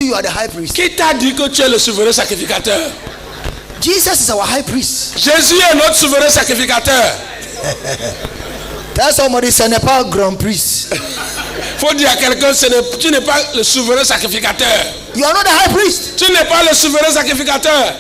you are the high priest? Qui t'a dit que tu es le souverain sacrificateur? Jesus is our high priest. Jésus est notre souverain sacrificateur. Tell somebody, ce n'est pas un grand priest. Faut dire à quelqu'un, tu n'es pas le souverain sacrificateur. You are not the high priest. Tu n'es pas le souverain sacrificateur.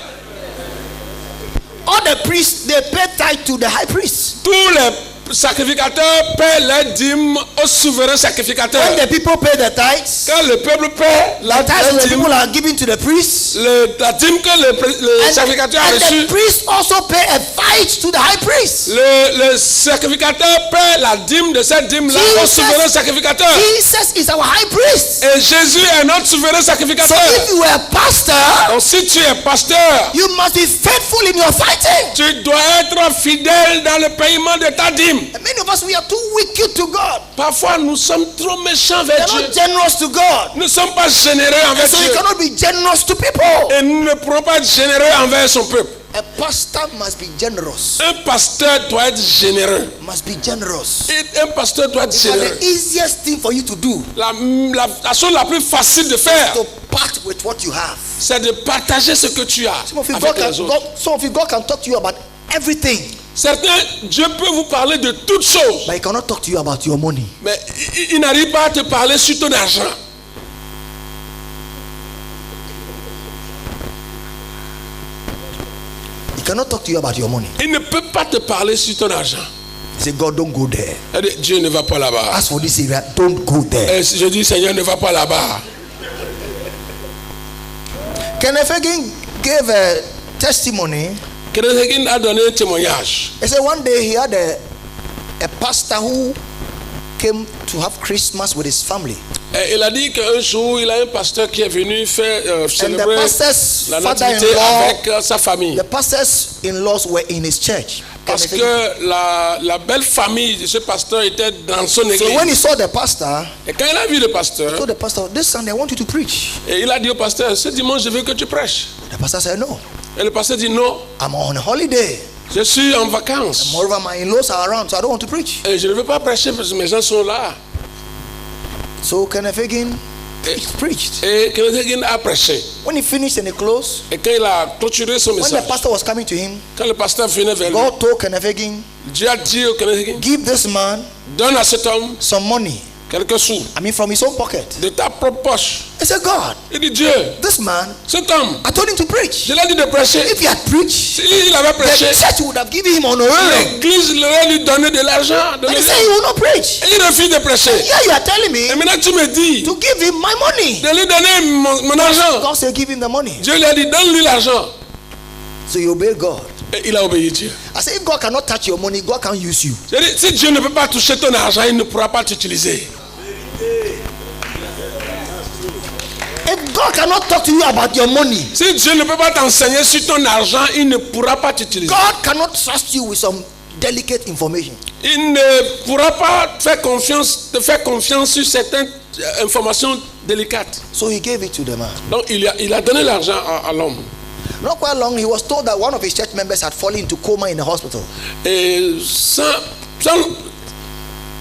All the priests, they pay tithe to the high priest. Tous les sacrificateurs paient les dîmes au souverain sacrificateur. When the people pay the tithes, Quand le peuple paie la the tithes of the dîme, people are given to the priest. la dîme que le sacrificateur a And reçue, the priest also pay a tithe to the high priest. le sacrificateur paie la dîme de cette dîme-là au souverain sacrificateur. Jesus is our high priest. Et Jésus est notre souverain So sacrificateur. if you are a pastor, Donc si tu es pasteur, you must be faithful in your fighting. tu dois être fidèle dans le paiement de ta dîme. And many of us, we are too wicked to God. Parfois, nous sommes trop méchants We vers are Dieu. not generous to God. Nous ne sommes pas généreux And envers so you Dieu. cannot be generous to people. Et nous ne pourrons pas être généreux envers son peuple. A pastor must be generous. Un pasteur doit être généreux. Must be generous. Et un pasteur doit être But généreux. the easiest thing for you to do La chose la plus facile de faire, to part with what you have. c'est de partager ce que tu as Some of you, avec God les autres. some of you, God can talk to you about everything, Certains, Dieu peut vous parler de toutes choses, but He cannot talk to you about your money. mais il n'arrive pas à te parler sur ton argent. He cannot talk to you about your money. Il ne peut pas te parler sur ton argent. He said, God, don't go there. Elle dit, Dieu ne va pas là-bas. As for this area, don't go there. Et je dis, Seigneur, ne va pas là-bas. Kenneth Hagin gave a testimony. Kenneth Hagin a donné un témoignage. He said one day he had a pastor who came to have Christmas with his family. Et il a dit qu'un jour, il a un pasteur qui est venu faire And the célébrer pastor's la nativité father-in-law, avec sa famille. the pastor's in-laws were in his church. Parce que la belle famille de ce pasteur était dans son église. So when he saw the pastor, Et quand il a vu le he pasteur, told the pastor, this Sunday I want you to preach. et il a dit au pasteur, ce dimanche, je veux que tu prêches. The pastor said, no, Et le pasteur dit, non, I'm on holiday. je suis en vacances. Moreover, my in-laws are around, so I don't want to preach. Et je ne veux pas prêcher parce que mes gens sont là. So Kenneth Hagin preached. Et Kenneth Hagin a prêché. When he finished and he closed, Et quand il a clôturé son when the message, pastor was coming to him, quand le pasteur venait vers lui, God told Kenneth Hagin, Dieu a dit au Kenneth Hagin, give this man donne à cet homme some money. quelques sous I mean, from his own pocket. de ta propre poche. I said, God, Il dit, Dieu, this man, cet homme, I told him to preach. je l'ai dit de prêcher. If he had preached, S'il avait prêché, the church would have given him honorarium. l'église leur lui donné de l'argent. But he said he will not preach. Et il refuse de prêcher. Yeah, you are telling Et me maintenant tu me dis to give him my money. de lui donner mon argent. God said, give him the money. Dieu lui a dit, donne-lui l'argent. So you obey God. Et il a obéi Dieu. I said, if God cannot touch your money, God can use you. J'ai dit, si Dieu ne peut pas toucher ton argent, il ne pourra pas t'utiliser. If God cannot talk to you about your money, Si Dieu ne peut pas t'enseigner sur ton argent, il ne pourra pas t'utiliser. God cannot trust you with some delicate information. Il ne pourra pas te faire confiance sur certaines informations délicates. So he gave it to the man. Donc il a donné l'argent à l'homme. Not quite long, he was told that one of his church members had fallen into coma in the hospital. Et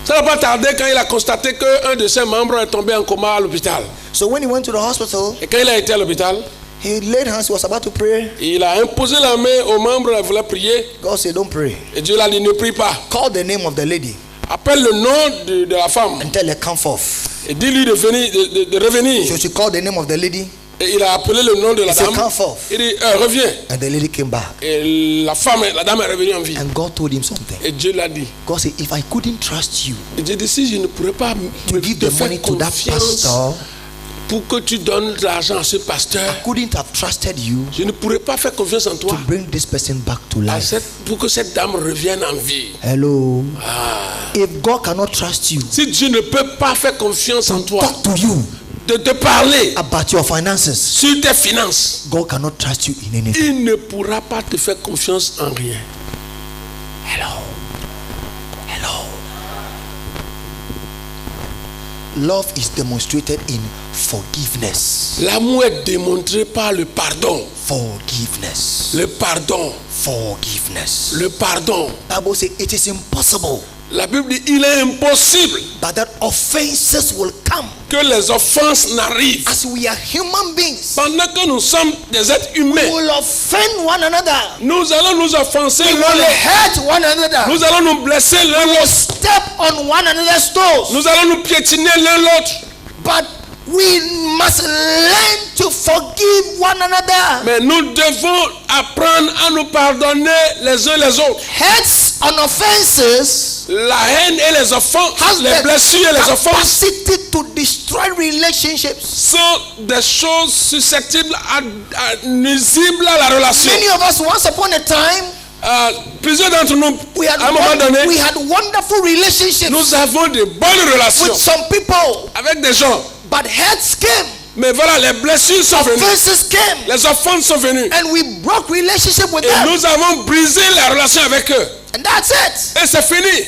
ça n'a pas tardé quand il a constaté qu'un de ses membres est tombé en coma à l'hôpital. So when he went to the hospital, Et quand il a été à l'hôpital, he laid hands, he was about to pray. il a imposé la main aux membres, il voulait prier. God said, don't pray. Et Dieu l'a dit, ne prie pas. Call the name of the lady Appelle le nom de la femme. and tell her, come forth. Et dis-lui de revenir. So she called the name of the lady Et il a appelé le nom de la He said, dame. come forth. Il dit, reviens. And the lady came back. Et la dame est revenue en vie. And God told him something. Et Dieu l'a dit. God said, if I couldn't trust you Et Dieu dit, si je ne pourrais pas to give te the faire money to that confiance pastor, pour que tu donnes de l'argent à ce pasteur, I couldn't have trusted you je ne pourrais pas faire confiance en toi to bring this person back to life. pour que cette dame revienne en vie. Hello. If God cannot trust you Si Dieu ne peut pas faire confiance en toi, talk to you de te parler about your finances, sur tes finances, God cannot trust you in anything. il ne pourra pas te faire confiance en rien. Hello. Hello. Love is demonstrated in forgiveness. L'amour est démontré par le pardon. Forgiveness. Le pardon. Forgiveness. Le pardon. Bible says it is impossible La Bible dit il est impossible but that offenses will come que les offenses n'arrivent. as we are human beings. Pendant que nous sommes des êtres We humains, will offend one another. nous allons nous offenser We l'un will l'autre. hurt one another. Nous allons nous blesser l'un We will l'autre. step on one another's toes. Nous allons nous piétiner l'un l'autre. But we must learn to forgive one another. Mais nous devons apprendre à nous pardonner les uns les autres. Hurts and offenses La haine et les offenses, has les the blessures et les offenses capacity to destroy relationships. sont des choses susceptibles nuisibles à la relation. Many of us, once upon a time, Plusieurs d'entre nous, we had, à un moment donné, we had wonderful relationships nous avons de bonnes relations with some people, avec des gens. but hurts came, Mais voilà, les blessures sont venues. offenses came, Les offenses sont venues. and we broke relationship with Et them. nous avons brisé la relation avec eux. And that's it. Et c'est fini.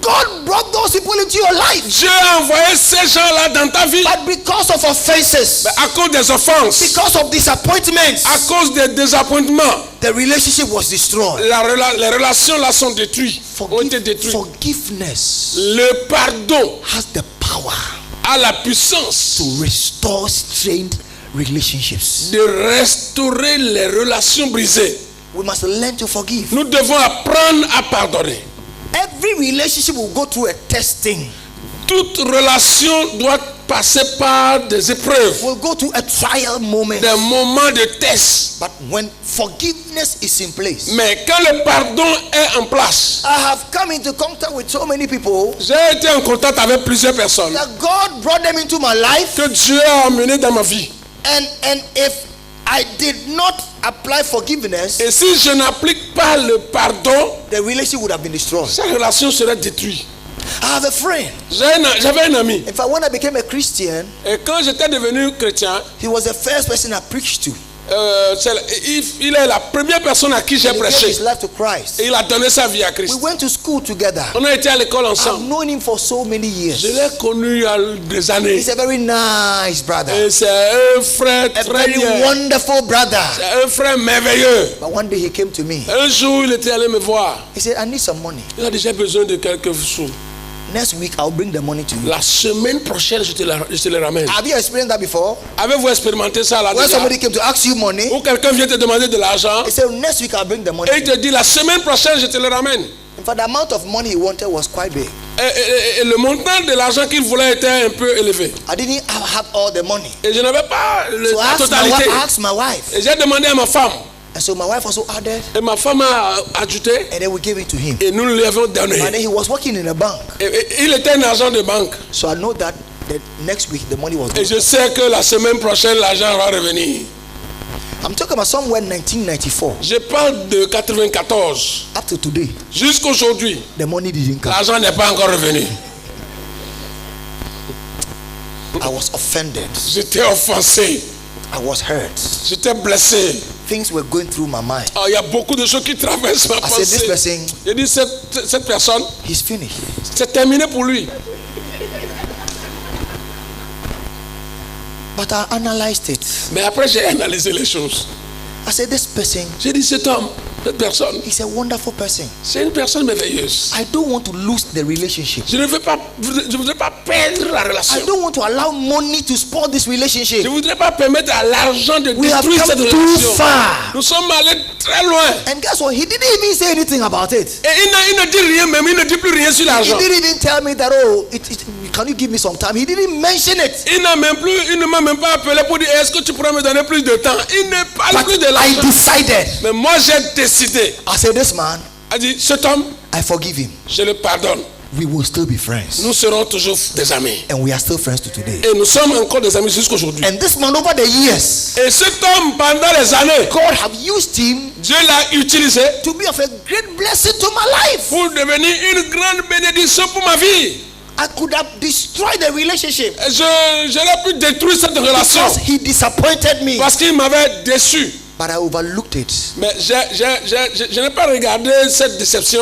God brought those people into your life, Dieu a envoyé ces gens-là dans ta vie. but because of offenses, À cause des offenses, because of disappointments, à cause des désappointements, the relationship was destroyed. les relations là sont détruites, ont été détruites. Forgiveness Le pardon has the power a la puissance to restore strained relationships. de restaurer les relations brisées. We must learn to forgive. Nous devons apprendre à pardonner. Every relationship will go through a testing. Toute relation doit passer par des épreuves, Will go through a trial moment. des moments de test. But when forgiveness is in place, Mais quand le pardon est en place, I have come into contact with so many people j'ai été en contact avec plusieurs personnes that God brought them into my life, que Dieu a emmenées dans ma vie. and if I did not apply forgiveness, Et si je n'applique pas le pardon, the relationship would have been destroyed. cette relation serait détruite. I have a friend. J'avais un ami. In fact, when I became a Christian, Et quand j'étais devenu chrétien, he was the first person I preached to. il est la première personne à qui j'ai And he gave prêché. his life to Christ. Et il a donné sa vie à We Christ. went to school together. On a été à l'école I've ensemble. known him for so many Je years. l'ai connu il y a des années. He's a very nice brother, Et c'est un frère a très very bien. wonderful brother. C'est un frère merveilleux. But one day he came to me. Un jour, il était allé me voir. He said, I need some money. Il a déjà besoin de quelques sous. Next week, I'll bring the money to you. La semaine prochaine, je te le ramène. Have you experienced that before? Avez-vous expérimenté ça là When déjà? somebody came to ask you money, Ou quelqu'un vient te demander de l'argent he said, next week, I'll bring the money. et il te dit la semaine prochaine, je te le ramène. In fact, the amount of money he wanted was quite big. Et le montant de l'argent qu'il voulait était un peu élevé. I didn't have all the money. Et je n'avais pas So I la totalité. asked my wife. Et j'ai demandé à ma femme. And so my wife also added, Et ma femme a ajouté. and then we gave it to him. Et nous lui avons donné. And then he was working in a bank. Et il était un agent de banque. So I know that the next week the money was Et good. je sais que la semaine prochaine, l'argent va revenir. I'm talking about somewhere in 1994. Je parle de 94. Up to today, Jusqu'aujourd'hui, the money didn't come. l'argent n'est pas encore revenu. I was offended. J'étais offensé. I was hurt. J'étais blessé. Things were going through my mind. Oh, il y a beaucoup de choses qui traversent ma I said, this pensée. person, J'ai dit, cette personne, he's finished. c'est terminé pour lui. But I analyzed it. Mais après, j'ai analysé les choses. I said, this person, J'ai dit, cet homme, cette personne, he's a wonderful person. c'est une personne merveilleuse. I don't want to lose the relationship. Je ne voudrais pas perdre la relation. I don't want to allow money to spoil this Je relationship. ne voudrais pas permettre à l'argent de We have détruire cette come too relation. far. Nous sommes allés très loin. And guess what? He didn't even say anything about it. Et il ne dit rien même, il ne dit plus rien sur He l'argent. didn't even tell me that, oh, can you give me some time? He didn't mention it. Il ne m'a même pas appelé pour dire est-ce que tu pourrais me donner plus de temps. Il ne parle plus But de I l'argent. decided. Mais moi j'ai décidé. I said, this man, A dit cet homme, I forgive him. je le pardonne. We will still be friends. Nous serons toujours des amis. And we are still friends to today. Et nous sommes encore des amis jusqu'aujourd'hui. And this man, over the years, Et cet homme pendant les années, God have used him Dieu l'a utilisé to be of a great blessing to my life. pour devenir une grande bénédiction pour ma vie. I could have destroyed the relationship Et j'aurais pu détruire cette relation because he disappointed me. parce qu'il m'avait déçu. But I overlooked it Mais je n'ai pas regardé cette déception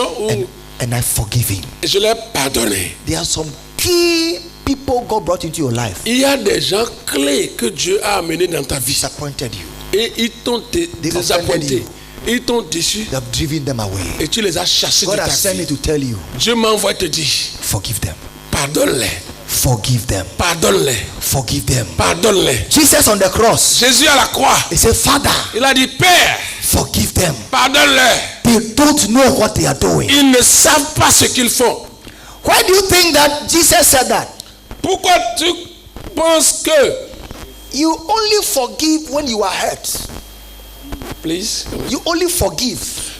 and I forgive him. et je l'ai pardonné. There are some key people God brought into your life. Il y a des gens clés que Dieu a amenés dans ta vie Disappointed you. et ils t'ont They offended désappointé. you. Ils t'ont déçu You have driven them away. et tu les as chassés de God ta has sent me vie. to tell you, Dieu m'a envoyé te dire, forgive them. pardonne-les, Forgive them. pardonne-les, Forgive them. pardonne-les. Jesus on the cross, Jésus à la croix, he said, Father, il a dit, Père, forgive them. pardonne-les. They don't know what they are doing. Ils ne savent pas ce qu'ils font. Why do you think that Jesus said that? Pourquoi tu penses que, You only forgive when you are hurt. please, You only forgive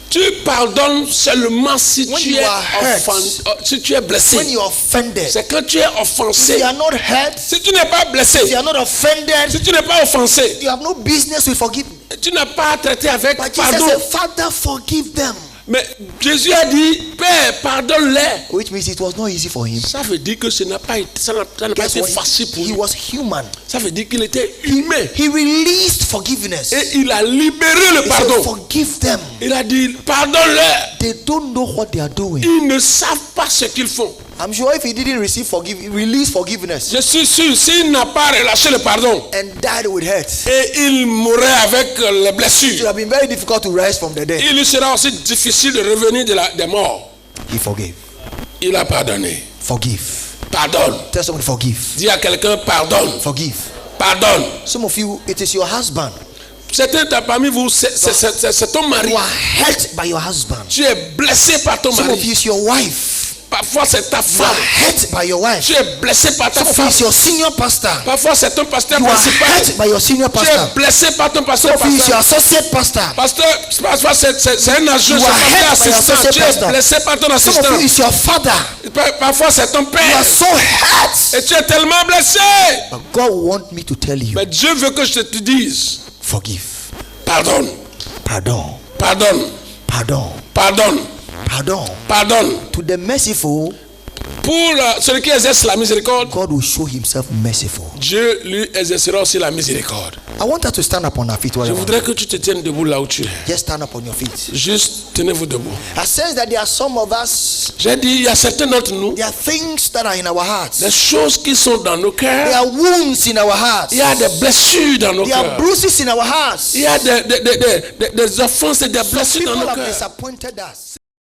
tu pardonnes seulement si When tu you es are hurt. si tu es when blessé. you are offended. C'est quand tu es If offensé. you are not hurt, Si tu n'es pas if blessé, you are not offended, si tu n'es pas offensé, you have no business with forgiveness. tu n'as pas à traiter avec But Jesus pardon. said, Father, forgive them. Mais Jésus a dit, Père, pardonne-les. Which means it was not easy for him. Ça veut dire que ça n'a pas été Guess what? facile pour He lui. was human. Ça veut dire qu'il était humain. He released forgiveness. Et il a libéré le He said, pardon. forgive them. Il a dit, pardonne-les. They don't know what they are doing. Ils ne savent pas ce qu'ils font. I'm sure if he didn't release forgiveness Je suis sûr, s'il n'a pas relâché le pardon and died with hurt, et il mourrait avec les it would blessures, have been very difficult to rise from the dead. il lui sera aussi difficile de revenir des morts. He forgave. Il a pardonné. Forgive. Pardonne. Tell somebody, forgive. Dis à quelqu'un, pardonne. Forgive. Pardonne. Some of you, it is your husband. Certains parmi vous, c'est ton mari. You are hurt by your husband. Tu es blessé par ton Some of you, mari. it's your wife. Parfois, c'est ta You are femme. hurt by your wife. Tu es blessé par ta Some of you, femme. it's your senior pastor. Parfois, c'est ton pasteur You are principal. hurt by your senior Tu es pastor. blessé par ton pasteur Some of you, it's your pasteur. associate pastor. Parfois, c'est un agent, You are c'est hurt pas by your assistant. associate Tu es pastor. blessé par ton Some of assistant. you, it's your father. Parfois, c'est ton You are père. so hurt. Et tu es tellement blessé. But God wants me to tell you, Mais Dieu veut que je te dise, forgive. pardonne, Pardon. pardonne, Pardon. pardonne, Pardon. pardonne. To the merciful, Pour celui qui exerce la miséricorde, God will show himself merciful. Dieu lui exercera aussi la miséricorde. I want us to stand up on our feet. Je wherever. voudrais que tu te tiennes debout là où tu es. Just stand up on your feet. Juste tenez-vous debout. I sense that there are some of us, J'ai dit, il y a certains d'entre nous, there are things that are in our hearts. des choses qui sont dans nos There cœurs. are wounds in our hearts. Il y a des blessures dans nos There are cœurs. bruises in our hearts. Il y a des offenses et des Some blessures dans people nos have cœurs. disappointed us.